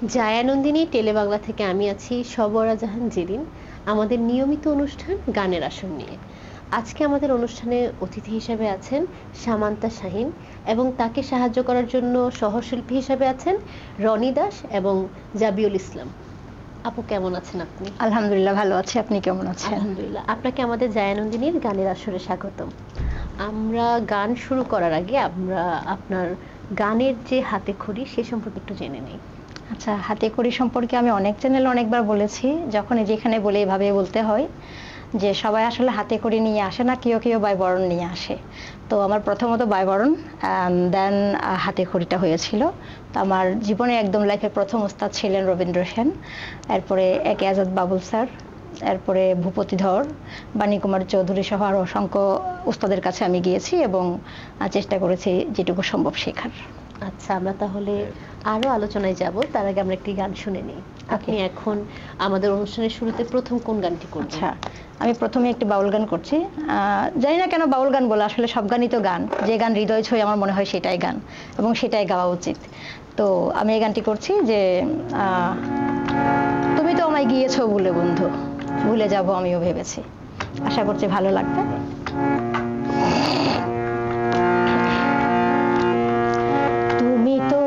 জায়ানন্দিনী টেলিবাংলা থেকে আমি আছি সবরা জাহান জেরিন। আমাদের নিয়মিত অনুষ্ঠান গানের আসর নিয়ে আজকে আমাদের অনুষ্ঠানে অতিথি হিসেবে আছেন সামান্তা শাহিন এবং তাকে সাহায্য করার জন্য সহশিল্পী হিসেবে আছেন রনি দাস এবং জাবিউল ইসলাম। আপু কেমন আছেন আপনি? আলহামদুলিল্লাহ ভালো আছি, আপনি কেমন আছেন? আলহামদুলিল্লাহ। আপনাকে আমাদের জায়ানন্দিনীর গানের আসরে স্বাগতম। আমরা গান শুরু করার আগে আমরা আপনার গানের যে হাতেখড়ি সে সম্পর্কে একটু জেনে নিই। আচ্ছা, হাতেখড়ি সম্পর্কে আমি অনেক চ্যানেলে অনেকবার বলেছি, যখন যেখানে বলে এভাবে বলতে হয় যে সবাই আসলে হাতেখড়ি নিয়ে আসে না, কেউ কেউ বায়বরণ নিয়ে আসে। তো আমার প্রথমত বায়বরণ, দেন হাতেখড়িটা হয়েছিল। তো আমার জীবনে একদম লাইফের প্রথম ওস্তাদ ছিলেন রবীন্দ্র সেন, এরপরে একে আজাদ বাবুল স্যার, এরপরে ভূপতি ধর, বাণী কুমার চৌধুরী সহ আরও অসংখ্য উস্তাদের কাছে আমি গিয়েছি এবং চেষ্টা করেছি যেটুকু সম্ভব শেখার। আচ্ছা, আমরা তাহলে আরো আলোচনায় যাব, তার আগে আমরা একটি গান শুনে নিই। আপনি এখন আমাদের অনুষ্ঠানের শুরুতে প্রথম কোন গানটি করবেন? আচ্ছা, আমি প্রথমে একটি বাউল গান করছি। জানি না কেন বাউল গান বলে, আসলে সব গানই তো গান, যে গান হৃদয় ছুঁয়ে আমার মনে হয় সেটাই গান এবং সেটাই গাওয়া উচিত। তো আমি এই গানটি করছি যে তুমি তো আমায় গিয়েছো ভুলে বন্ধু, ভুলে যাব আমিও ভেবেছি। আশা করছি ভালো লাগবে। তুমি তো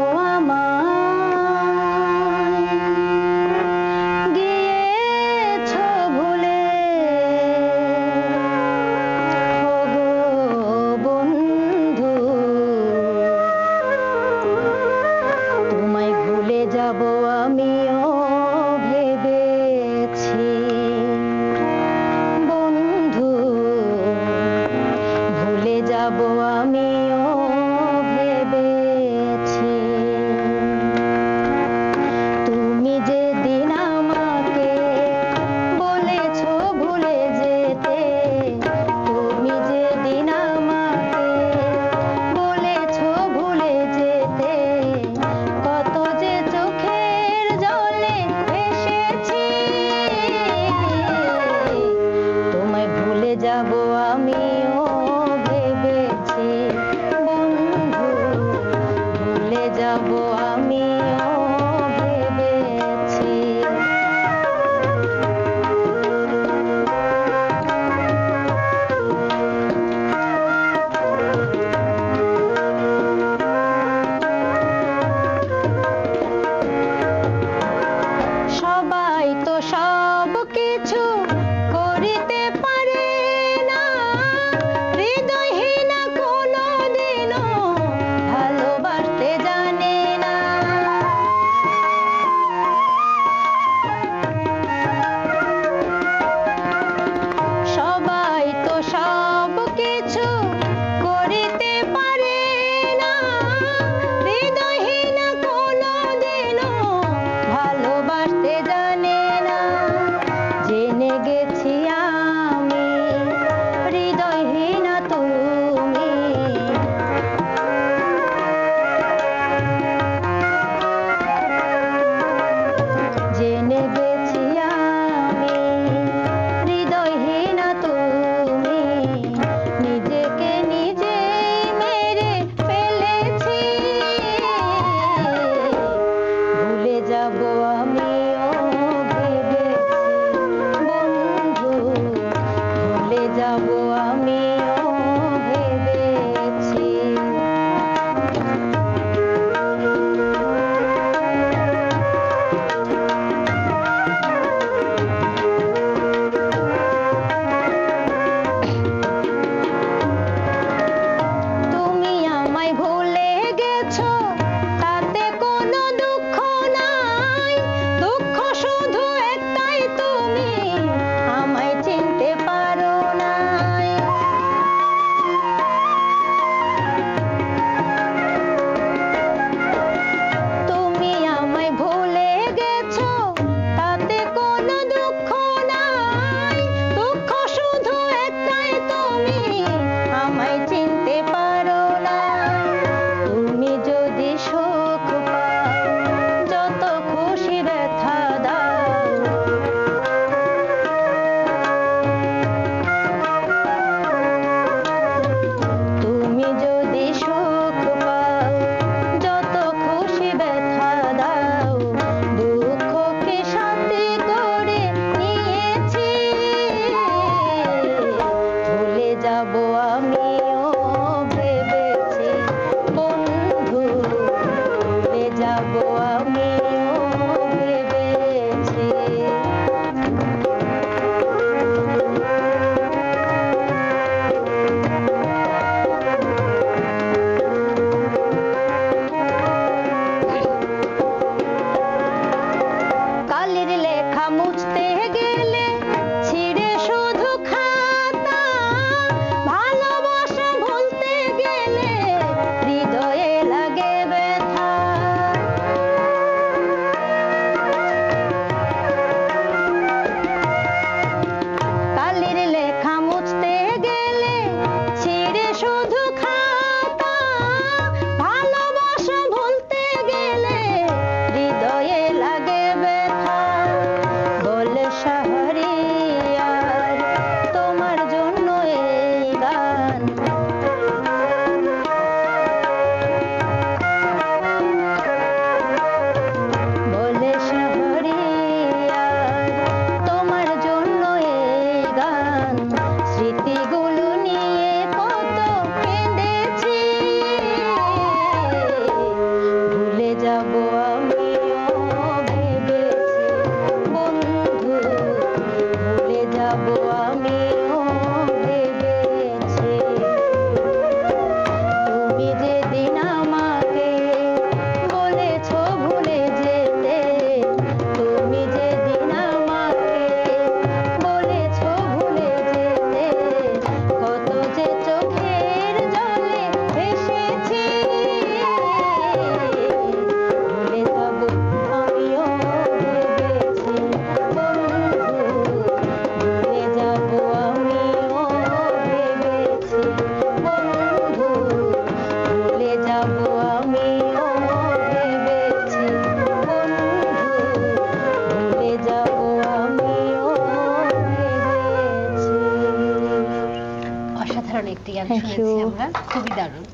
Thank শুনেছি you. আমরা, খুবই দারুণ।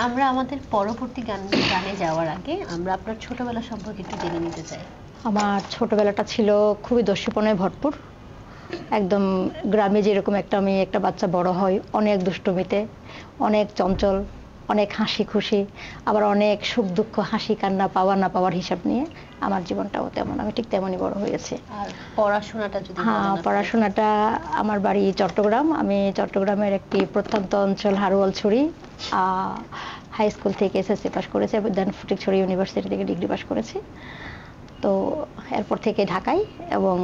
আমরা আমাদের পরবর্তী গানে যাওয়ার আগে আমরা আপনার ছোটবেলা সম্পর্কে একটু জেনে নিতে চাই। আমার ছোটবেলাটা ছিল খুবই দস্যুপনায় ভরপুর। একদম গ্রামে যেরকম একটা বাচ্চা বড় হয়, অনেক দুষ্টুমিতে, অনেক চঞ্চল, অনেক হাসি খুশি, আবার অনেক সুখ দুঃখ, হাসি কান্না, পাওয়া না পাওয়ার হিসাব নিয়ে আমার জীবনটাও তেমন, আমি ঠিক তেমনই বড় হয়েছি। আর পড়াশোনাটা যদি হ্যাঁ, বলেন আপনি। পড়াশোনাটা আমার বাড়ি চট্টগ্রাম, আমি চট্টগ্রামের একটি প্রত্যন্ত অঞ্চল হারোয়ালছড়ি হাই স্কুল থেকে এসএসসি পাস করেছি, দেন ফটিকছড়ি ইউনিভার্সিটি থেকে ডিগ্রি পাস করেছি। তো এরপর থেকে ঢাকায়, এবং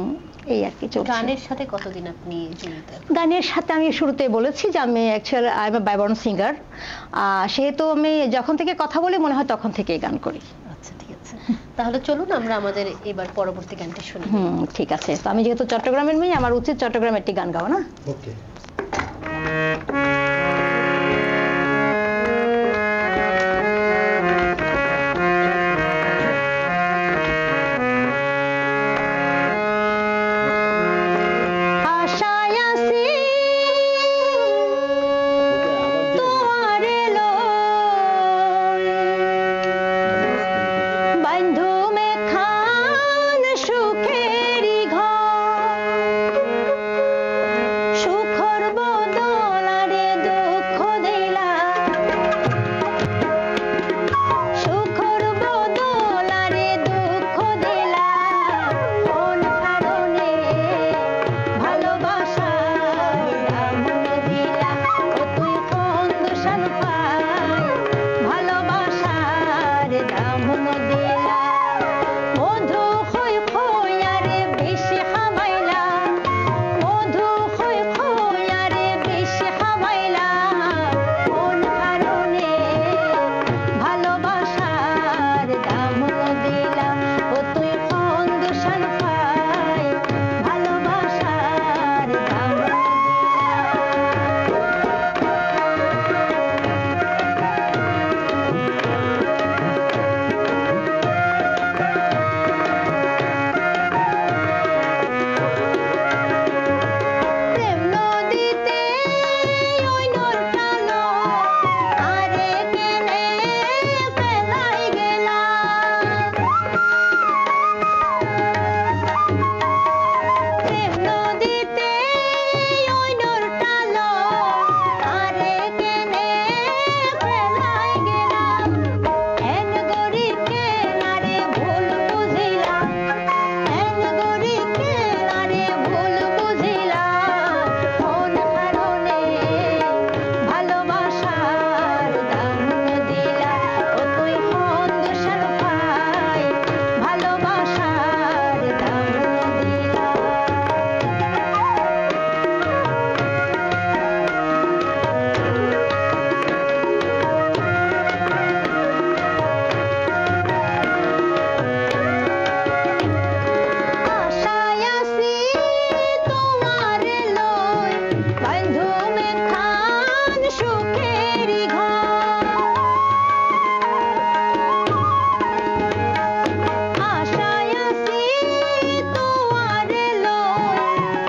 এই আর কি চলছে। গানের সাথে কতদিন আপনি জড়িত? গানের সাথে আমি শুরুতে বলেছি যে আমি actually I am a by born singer, সেহেতু আমি যখন থেকে কথা বলি মনে হয় তখন থেকেই গান করি। আচ্ছা, ঠিক আছে, তাহলে চলুন আমরা আমাদের এবার পরবর্তী গানটি শুনি। ঠিক আছে। তো আমি যেহেতু চট্টগ্রামের মেয়ে, আমার উচিত চট্টগ্রামের একটি গান গাওয়া, না? ওকে। আশায় আছি তোমারে লই, বান্ধুমে খান সুখেরি ঘর, সুখর বদলারে দুঃখ দিলা, সুখর বদলারে দুঃখ দিলা, কোন কারণে ভালোবাসার দাম দিলা, ও তুই কোন দোষান পাই ভালোবাসার দাম দিলা, মধু খই খইয়ারে বেশি খাবাইলা, মধু খই খইয়ারে বেশি খাবাইলা, কোন কারণে ভালোবাসার দাম দিলা, ও তুই কোন দোষান পাই ভালোবাসার দাম দিলা। প্রেম নদীতে ওই নৌকা লয়, আরে কেনে ফেলাই গেলা, প্রেম নদীতে ওই নৌকা লয়, আরে কেনে ফেলাই গেলা, এন গরি কেনারে ভুল বুঝিলা, এন গরি কেনারে ভুল বুঝিলা, কোন কারণে ভালোবাসার দাম দিলা, ও তুই কোন দোষার পাই ভালোবাসার দাম দিলা। আশায় আছি তোমারে লই, বান্ধুমে খান সুখেরি ঘর, আশায় আছি তোমারে লই,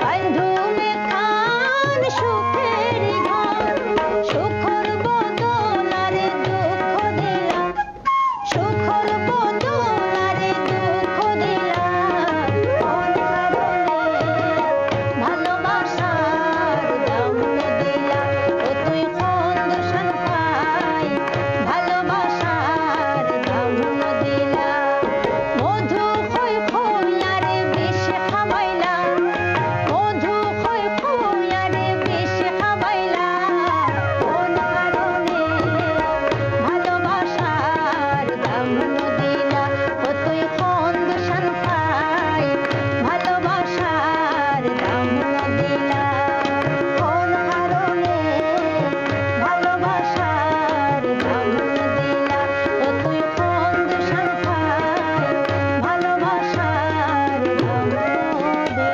বান্ধুমে খান সুখেরি ঘর, সুখর বদলারে দুঃখ দিলা, সুখর বদলারে দুঃখ দিলা, কোন কারণে ভালোবাসার দাম দিলা, ও তুই কোন দোষান পাই ভালোবাসার দাম দিলা, মধু খই খইয়ারে বেশি খাবাইলা, মধু খই খইয়ারে বেশি খাবাইলা, কোন কারণে ভালোবাসার দাম দিলা, ও তুই কোন দোষান পাই ভালোবাসার দাম দিলা, কোন কারণে ভালোবাসার দাম দিলা, ও তুই কোন দোষান পাই ভালোবাসার দাম দিলা।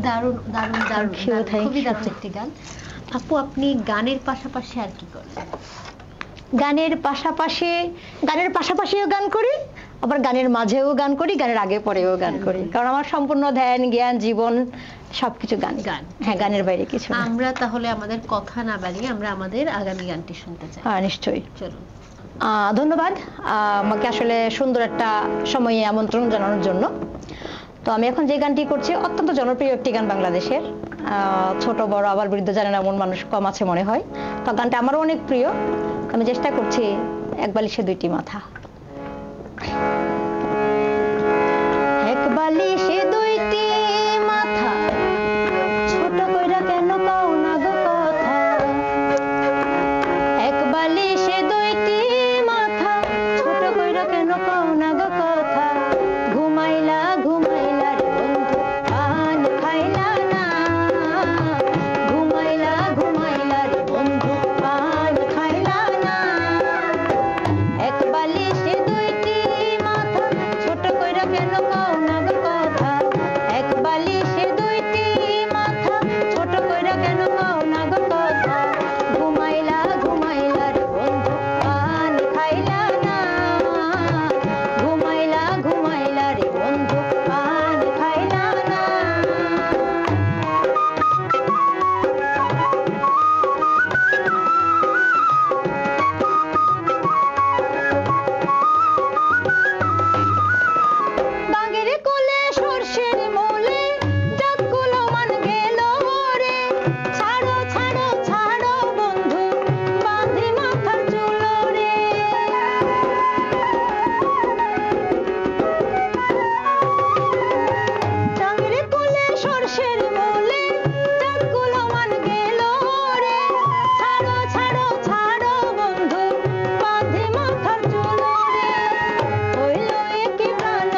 দারুণ দারুণ দারুণ, Thank you, thank খুবই you. দারুণ একটি গান। আপু, আপনি গানের পাশাপাশি আর কি করেন? গানের পাশাপাশিও গান করি, আবার গানের মাঝেও গান করি, গানের আগে পরেও গান করি, কারণ আমার সম্পূর্ণ ধ্যান জ্ঞান জীবন সবকিছু গান। হ্যাঁ, গানের বাইরে কিছু না। আমরা তাহলে আমাদের কথা না বাড়িয়ে আমরা আমাদের আগামী গানটি শুনতে চাই। হ্যাঁ, নিশ্চয়ই। চলুন। ধন্যবাদ আমাকে আসলে সুন্দর একটা সময়ে আমন্ত্রণ জানানোর জন্য। তো আমি এখন যে গানটি করছি অত্যন্ত জনপ্রিয় একটি গান বাংলাদেশের, ছোট বড় আবার বৃদ্ধ জানে না এমন মানুষ কম আছে মনে হয়। তো গানটা আমারও অনেক প্রিয়, আমি চেষ্টা করছি এক বালিশে দুইটি মাথা। এক বালিশে দুইটি মাথা, ছোট কইরা কেন কও না গো কথা। এক বালিশে দুইটি মাথা, ছোট কইরা কেন কও না গো কথা। ঘুমাইলা ঘুমাইলা রে বন্ধু পান খাইলা না, ঘুমাইলা ঘুমাইলা রে বন্ধু পান খাইলা না। এক বালিশে দুইটি মাথা, ছোট কইরা কেন কও না গো কথা। এক বালিশে দুইটি মাথা, ছোট কইরা কেন কও না গো কথা। ঘুমাইলা ঘুমাইলা রে বন্ধু পান খাইলা না, ঘুমাইলা ঘুমাইলা রে বন্ধু পান খাইলা না। বাগের কোলে সরষের মূলে জাতগুলো মান গেল রে। ছাড়ো ছাড়ো ছাড়ো বন্ধু বাঁধে মাথার চুল রে। বাগের কোলে সরষের মূলে জাতগুলো মান গেল রে। ছাড়ো ছাড়ো ছাড়ো বন্ধু বাঁধে মাথার চুল রে। হইল একি প্রাণ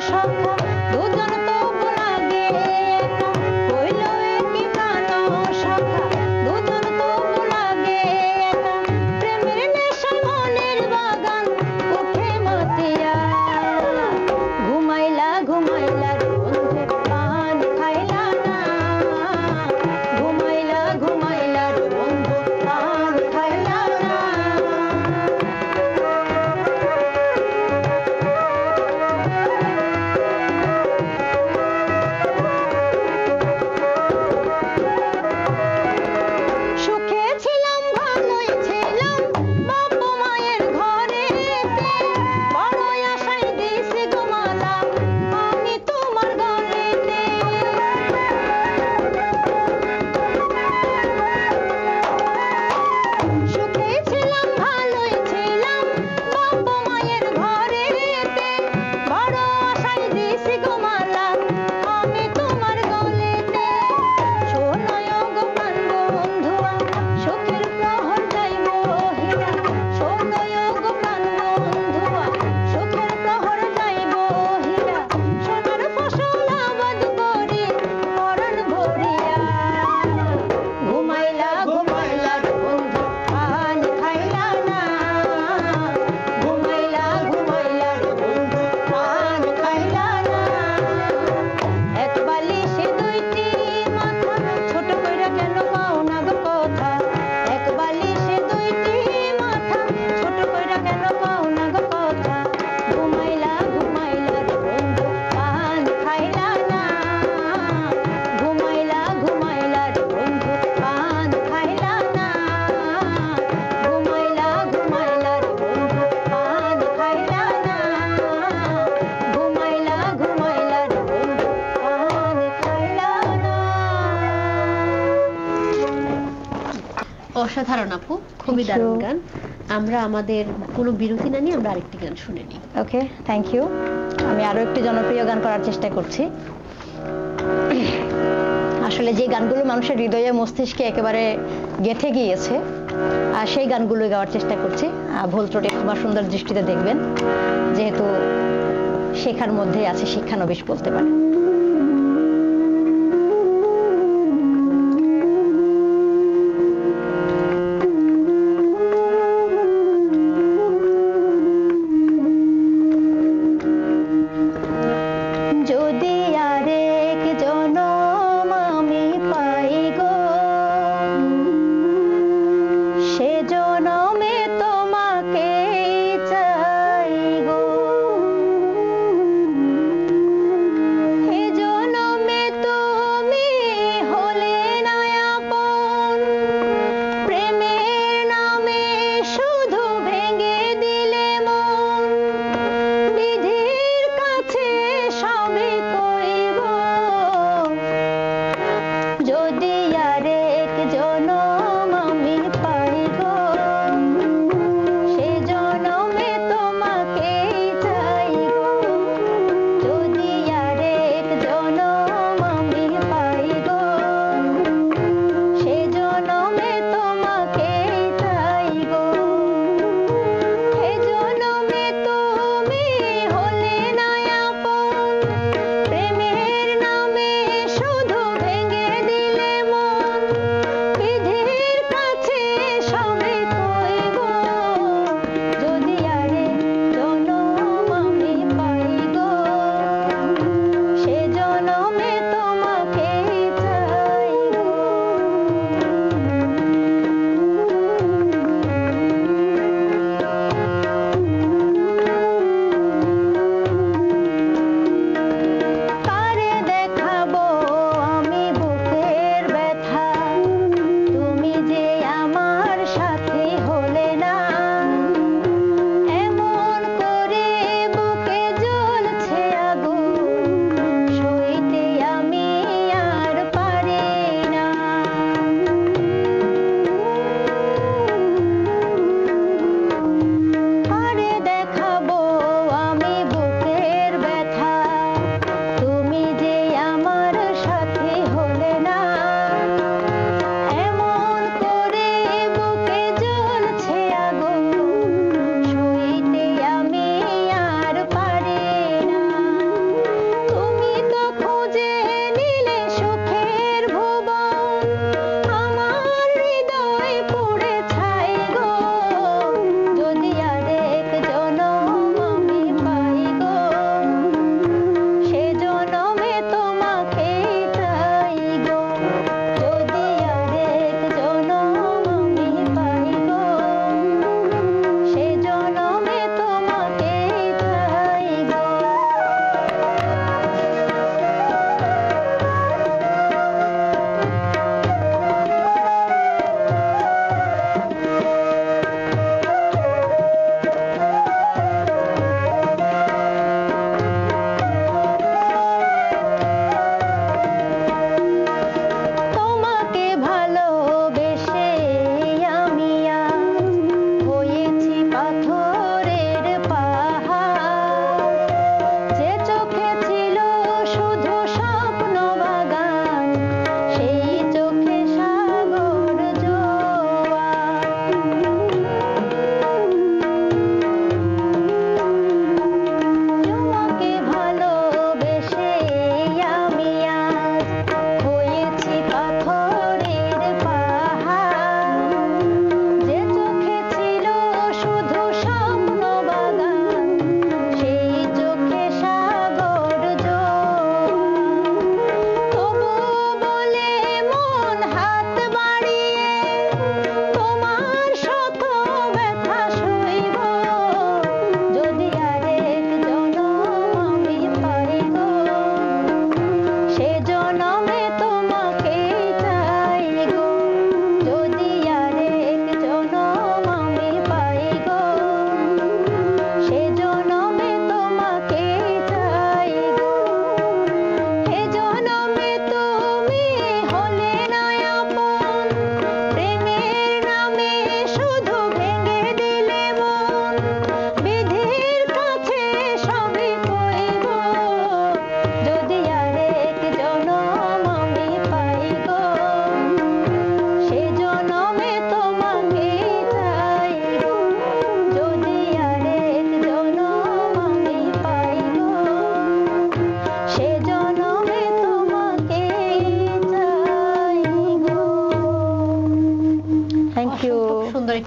সখা দুজন তবু লাগে একা। হইল একি প্রাণ সখা দুজন তবু লাগে একা। প্রেমের নেশা মনের বাগান উঠে মাতিয়া। ঘুমাইলা ঘুমাইলা রে বন্ধু পান খাইলা না, ঘুমাইলা ঘুমাইলা রে বন্ধু পান খাইলা না। সুখে ছিলাম ভালোই ছিলাম বাপ মায়ের ঘরেতে। বড় আশায় দিছি গো মালা আমি তোমার গলেতে। সুখে ছিলাম ভালোই ছিলাম বাপ মায়ের ঘরেতে। বড় আশায় দিছি গো মালা আমি তোমার গলেতে। শোনায় গো প্রাণ বন্ধুয়া সুখের প্রহর যাইব হিয়া। শোনায় গো প্রাণ বন্ধুয়া সুখের প্রহর যাইব হিয়া। সোনার ফসল আবাদ করি পরাণ ভরিয়া। ঘুমাইলা ঘুমাইলা রে বন্ধু পান খাইলা না, ঘুমাইলা ঘুমাইলা রে বন্ধু পান খাইলা না। এক বালিশে দুইটি মাথা, ছোট কইরা কেন কও না গো কথা। এক বালিশে দুইটি মাথা, ছোট কইরা কেন কও না গো কথা। ঘুমাইলা ঘুমাইলা রে বন্ধু পান খাইলা না, ঘুমাইলা ঘুমাইলা রে বন্ধু পান খাইলা না। ঘুমাইলা ঘুমাইলা রে বন্ধু পান খাইলা না, ঘুমাইলা ঘুমাইলা রে বন্ধু পান খাইলা না। অসাধারণ আপু, খুবই Thank you. দারুণ গান। আমরা আমাদের কোনো বিরতি না নিয়ে আমরা আরেকটি গান শুনে নিই। ওকে, থ্যাংক ইউ। আমি আরো একটি জনপ্রিয় গান করার চেষ্টা করছি। আসলে যে গানগুলো মানুষের হৃদয়ে মস্তিষ্কে একেবারে গেঁথে গিয়েছে, আর সেই গানগুলো গাওয়ার চেষ্টা করছি। ভুল ত্রুটি ক্ষমা সুন্দর দৃষ্টিতে দেখবেন, যেহেতু শেখার মধ্যে আছে শিক্ষানবিশ বলতে পারেন। যদি আরেক জনম আমি পাই গো, সে জনমে তোমাকে চাই গো।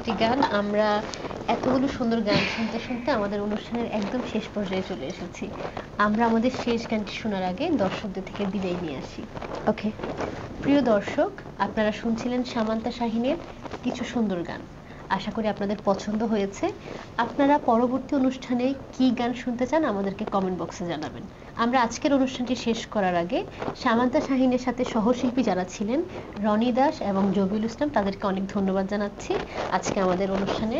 একটি গান। আমরা এতগুলো সুন্দর গান শুনতে শুনতে আমাদের অনুষ্ঠানের একদম শেষ পর্যায়ে চলে এসেছি। আমরা আমাদের শেষ গানটি শোনার আগে দর্শকদের থেকে বিদায় নিয়ে আসি। ওকে। প্রিয় দর্শক, আপনারা শুনছিলেন সামান্তা শাহিনের কিছু সুন্দর গান। আশা করি আপনাদের পছন্দ হয়েছে। আপনারা পরবর্তী অনুষ্ঠানে কি গান শুনতে চান আমাদেরকে কমেন্ট বক্সে জানাবেন। আমরা আজকের অনুষ্ঠানটি শেষ করার আগে সামান্তা শাহিনের সাথে সহশিল্পী যারা ছিলেন রনি দাস এবং জবিউল ইসলাম, তাদেরকে অনেক ধন্যবাদ জানাচ্ছি আজকে আমাদের অনুষ্ঠানে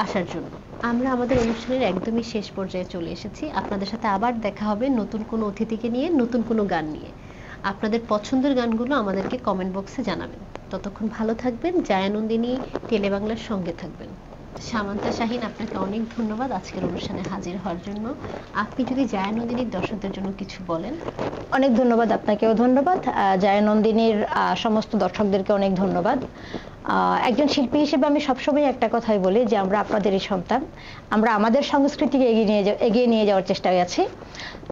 আসার জন্য। আমরা আমাদের অনুষ্ঠানের একদমই শেষ পর্যায়ে চলে এসেছি। আপনাদের সাথে আবার দেখা হবে নতুন কোনো অতিথিকে নিয়ে, নতুন কোনো গান নিয়ে। আপনাদের পছন্দের গানগুলো আমাদেরকে কমেন্ট বক্সে জানাবেন। ততক্ষণ ভালো থাকবেন, জায়ানন্দিনী টেলিবাংলার সঙ্গে থাকবেন। সামান্তা শাহিন, আপনাকে অনেক ধন্যবাদ আজকের অনুষ্ঠানে হাজির হওয়ার জন্য। আপনি যদি জায়ানন্দিনীর দর্শকদের জন্য কিছু বলেন। অনেক ধন্যবাদ, আপনাকেও ধন্যবাদ। জায়ানন্দিনীর সমস্ত দর্শকদেরকে অনেক ধন্যবাদ। একজন শিল্পী হিসেবে আমি সবসময় একটা কথাই বলি যে আমরা আপনাদেরই সন্তান। আমরা আমাদের সংস্কৃতিকে এগিয়ে নিয়ে যাওয়ার চেষ্টায় আছি।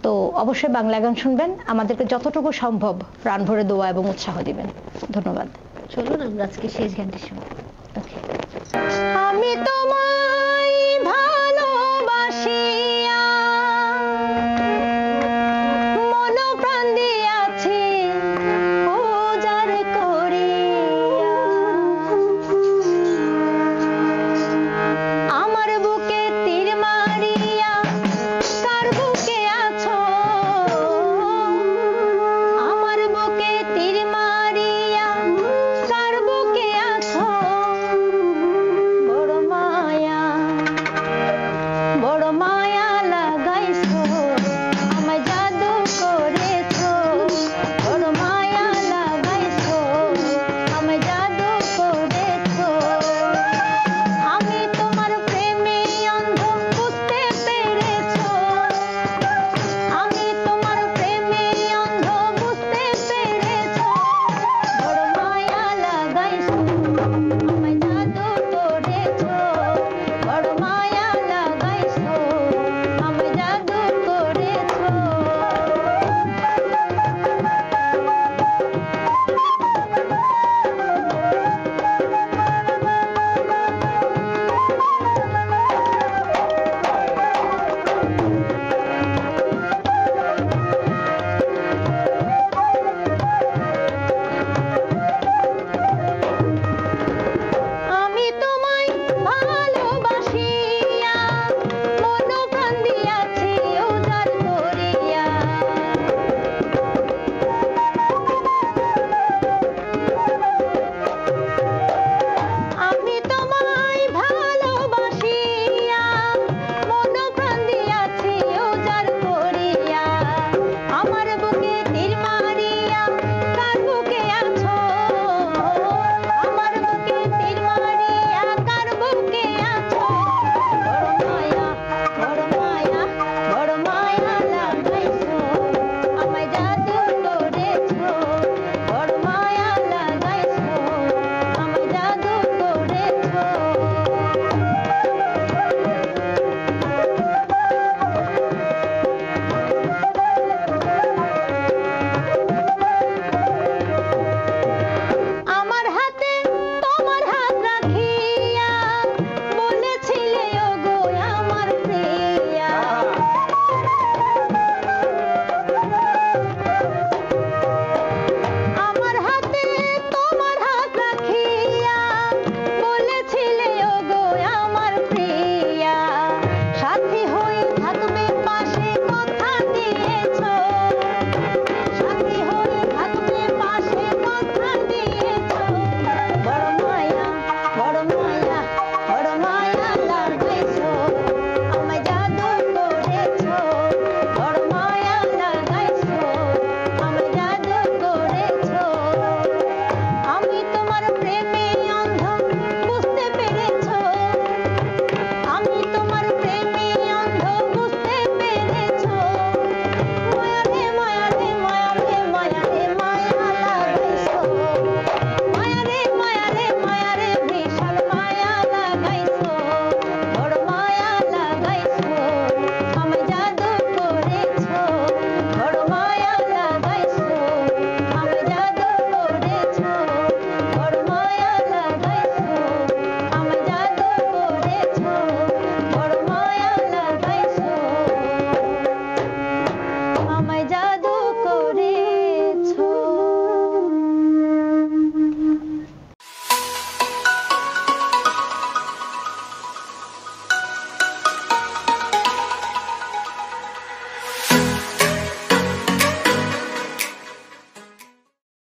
তো অবশ্যই বাংলা গান শুনবেন, আমাদেরকে যতটুকু সম্ভব প্রাণ ভরে দোয়া এবং উৎসাহ দিবেন। ধন্যবাদ। চলুন আমরা আজকে শেষ গানটি শুনি। ওকে। আমি তোমার